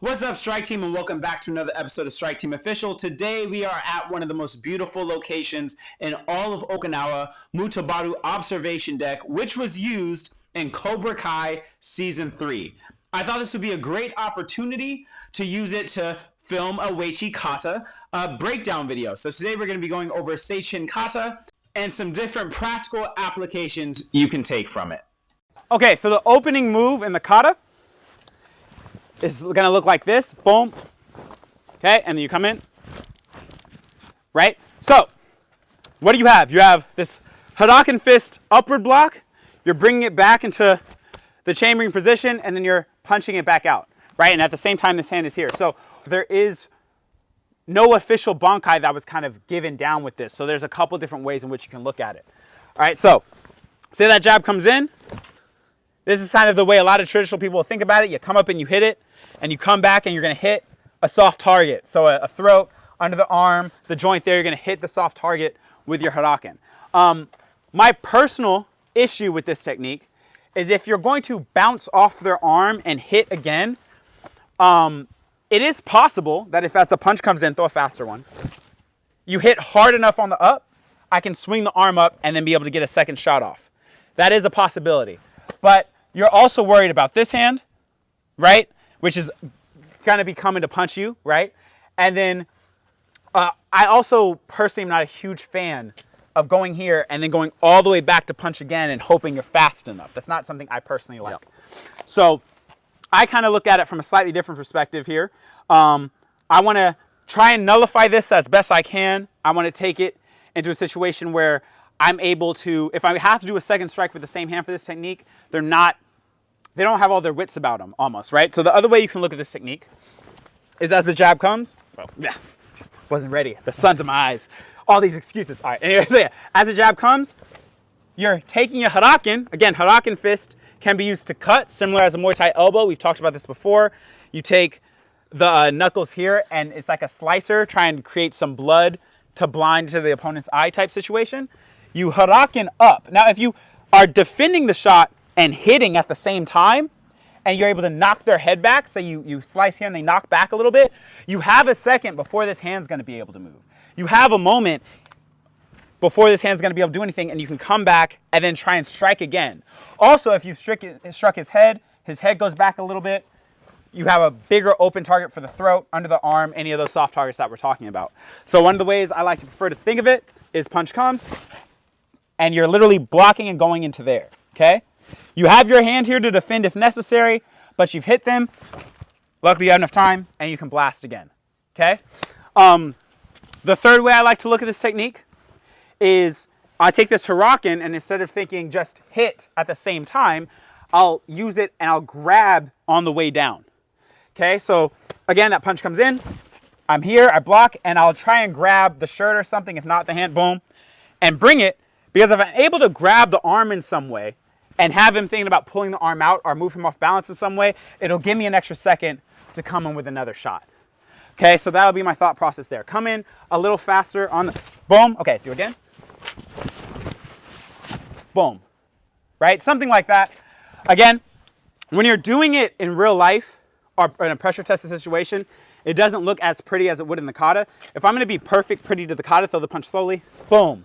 What's up, Strike Team, and welcome back to another episode of Strike Team Official. Today, we are at one of the most beautiful locations in all of Okinawa, Mutabaru Observation Deck, which was used in Cobra Kai Season 3. I thought this would be a great opportunity to use it to film a Uechi Kata breakdown video. So today, we're going to be going over Seichin Kata and some different practical applications you can take from it. Okay, so the opening move in the kata is gonna look like this, boom, okay, and then you come in, right? So, what do you have? You have this Hadouken fist upward block, you're bringing it back into the chambering position, and then you're punching it back out, right? And at the same time, this hand is here. So, there is no official Bankai that was kind of given down with this. So, there's a couple different ways in which you can look at it. All right, so, say that jab comes in. This is kind of the way a lot of traditional people will think about it. You come up and you hit it, and you come back and you're going to hit a soft target. So a throat, under the arm, the joint there, you're going to hit the soft target with your Hadouken. My personal issue with this technique is if you're going to bounce off their arm and hit again, it is possible that if as the punch comes in, throw a faster one, you hit hard enough on the up, I can swing the arm up and then be able to get a second shot off. That is a possibility. But you're also worried about this hand, right? Which is going to be coming to punch you, right? And then I also personally am not a huge fan of going here and then going all the way back to punch again and hoping you're fast enough. That's not something I personally like. Yep. So I kind of look at it from a slightly different perspective here. I want to try and nullify this as best I can. I want to take it into a situation where I'm able to, if I have to do a second strike with the same hand for this technique, they don't have all their wits about them almost, right? So the other way you can look at this technique is as the jab comes, well, yeah, wasn't ready. The sun's in my eyes. All these excuses. All right, anyway, so yeah, as the jab comes, you're taking a Hadouken. Again, Hadouken fist can be used to cut, similar as a Muay Thai elbow. We've talked about this before. You take the knuckles here, and it's like a slicer, trying to create some blood to blind to the opponent's eye type situation. You Hadouken up. Now, if you are defending the shot and hitting at the same time, and you're able to knock their head back, so you slice here and they knock back a little bit, you have a second before this hand's going to be able to move. You have a moment before this hand's going to be able to do anything, and you can come back and then try and strike again. Also, if you've struck his head goes back a little bit, you have a bigger open target for the throat, under the arm, any of those soft targets that we're talking about. So one of the ways I like to prefer to think of it is punch comes, and you're literally blocking and going into there, okay? You have your hand here to defend if necessary, but you've hit them. Luckily, you have enough time, and you can blast again, okay? The third way I like to look at this technique is I take this Hadouken, and instead of thinking just hit at the same time, I'll use it and I'll grab on the way down, okay? So again, that punch comes in. I'm here, I block, and I'll try and grab the shirt or something, if not the hand, boom, and bring it, because if I'm able to grab the arm in some way, and have him thinking about pulling the arm out or move him off balance in some way, it'll give me an extra second to come in with another shot. Okay, so that'll be my thought process there. Come in a little faster on the, boom, okay, do it again. Boom, right? Something like that. Again, when you're doing it in real life or in a pressure tested situation, it doesn't look as pretty as it would in the kata. If I'm gonna be pretty to the kata, throw the punch slowly, boom.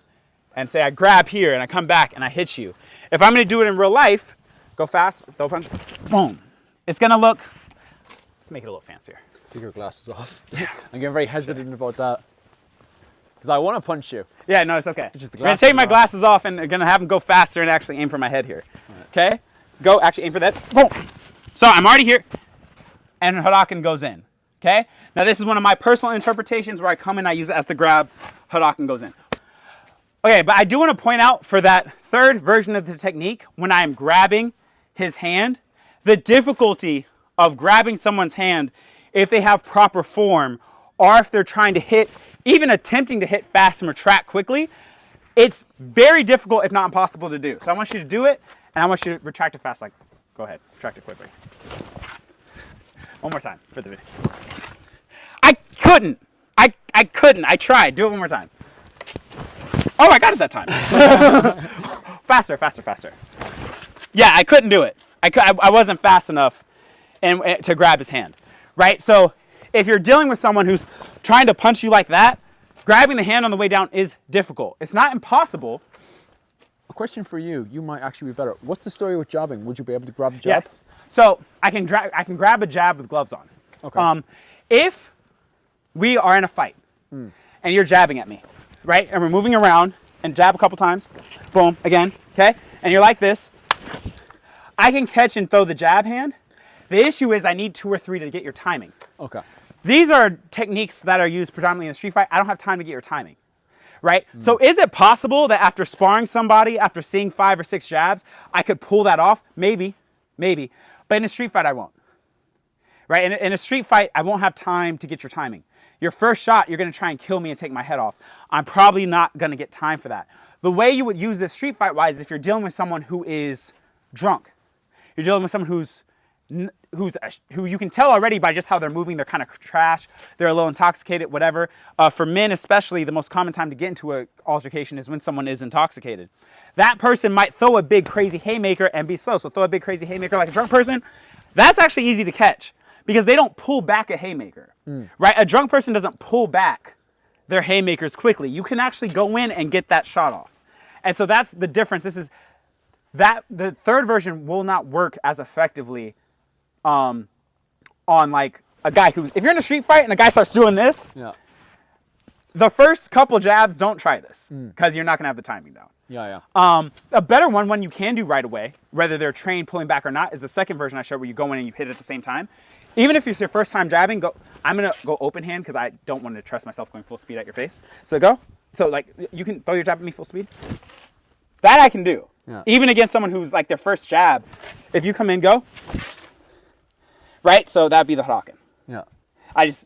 And say I grab here and I come back and I hit you. If I'm going to do it in real life, go fast, throw a punch, boom. It's going to look, let's make it a little fancier. Take your glasses off. Yeah. I'm getting very hesitant about that. Because I want to punch you. Yeah, no, it's okay. I'm going to take my glasses off and I'm going to have them go faster and actually aim for my head here. Right. Okay? Go, actually aim for that. Boom. So I'm already here and Hadouken goes in. Okay? Now this is one of my personal interpretations where I come in, I use it as the grab, Hadouken goes in. Okay, but I do want to point out for that third version of the technique, when I am grabbing his hand, the difficulty of grabbing someone's hand if they have proper form or if they're trying to hit, even attempting to hit fast and retract quickly, it's very difficult, if not impossible to do. So I want you to do it, and I want you to retract it fast. Like, go ahead, retract it quickly. One more time for the video. I couldn't. I tried. Do it one more time. Oh, I got it that time. Faster. Yeah, I couldn't do it. I wasn't fast enough to grab his hand, right? So if you're dealing with someone who's trying to punch you like that, grabbing the hand on the way down is difficult. It's not impossible. A question for you. You might actually be better. What's the story with jabbing? Would you be able to grab the jab? Yes. So I can grab a jab with gloves on. Okay. If we are in a fight and you're jabbing at me, right? And we're moving around and jab a couple times, boom, again, okay? And you're like this, I can catch and throw the jab hand. The issue is I need 2 or 3 to get your timing. Okay. These are techniques that are used predominantly in a street fight. I don't have time to get your timing, right? So is it possible that after sparring somebody, after seeing 5 or 6 jabs, I could pull that off? Maybe. But in a street fight, I won't, right? In a street fight, I won't have time to get your timing. Your first shot, you're going to try and kill me and take my head off. I'm probably not going to get time for that. The way you would use this street fight-wise is if you're dealing with someone who is drunk. You're dealing with someone who you can tell already by just how they're moving. They're kind of trash. They're a little intoxicated, whatever. For men especially, the most common time to get into an altercation is when someone is intoxicated. That person might throw a big crazy haymaker and be slow. So throw a big crazy haymaker like a drunk person. That's actually easy to catch because they don't pull back a haymaker, right? A drunk person doesn't pull back their haymakers quickly. You can actually go in and get that shot off. And so that's the difference. The third version will not work as effectively on like a guy who's, if you're in a street fight and a guy starts doing this, the first couple jabs, don't try this because you're not going to have the timing down. A better one you can do right away, whether they're trained pulling back or not, is the second version I showed where you go in and you hit it at the same time. Even if it's your first time jabbing, I'm going to go open hand because I don't want to trust myself going full speed at your face. So go. So like you can throw your jab at me full speed. That I can do. Even against someone who's like their first jab. If you come in, go. Right? So that'd be the Hadouken. I just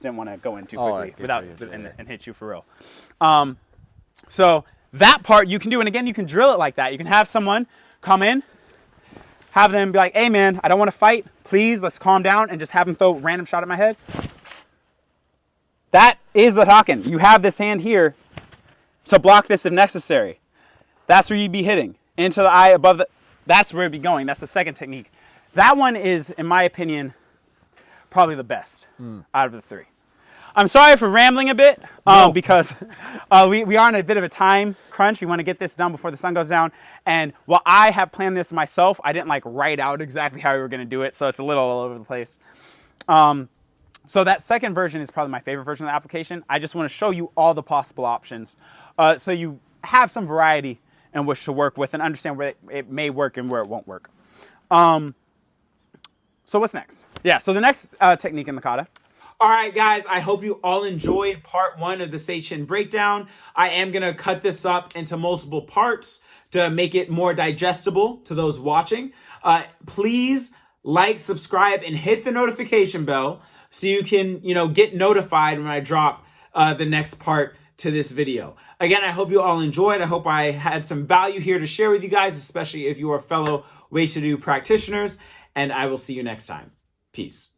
didn't want to go in too quickly and hit you for real. So that part you can do, and again, you can drill it like that. You can have someone come in, have them be like, hey man, I don't want to fight. Please, let's calm down, and just have them throw a random shot at my head. That is the Hadouken. You have this hand here to block this if necessary. That's where you'd be hitting. Into the eye above that's where it'd be going. That's the second technique. That one is, in my opinion, probably the best out of the 3. I'm sorry for rambling a bit because we are on a bit of a time crunch. We want to get this done before the sun goes down. And while I have planned this myself, I didn't like write out exactly how we were going to do it. So it's a little all over the place. So that second version is probably my favorite version of the application. I just want to show you all the possible options so you have some variety in which to work with and understand where it may work and where it won't work. So what's next? Yeah, so the next technique in the kata. All right, guys, I hope you all enjoyed part 1 of the Seichin breakdown. I am going to cut this up into multiple parts to make it more digestible to those watching. Please like, subscribe, and hit the notification bell so you can, get notified when I drop the next part to this video. Again, I hope you all enjoyed. I hope I had some value here to share with you guys, especially if you are fellow Uechi-ryu practitioners, and I will see you next time. Peace.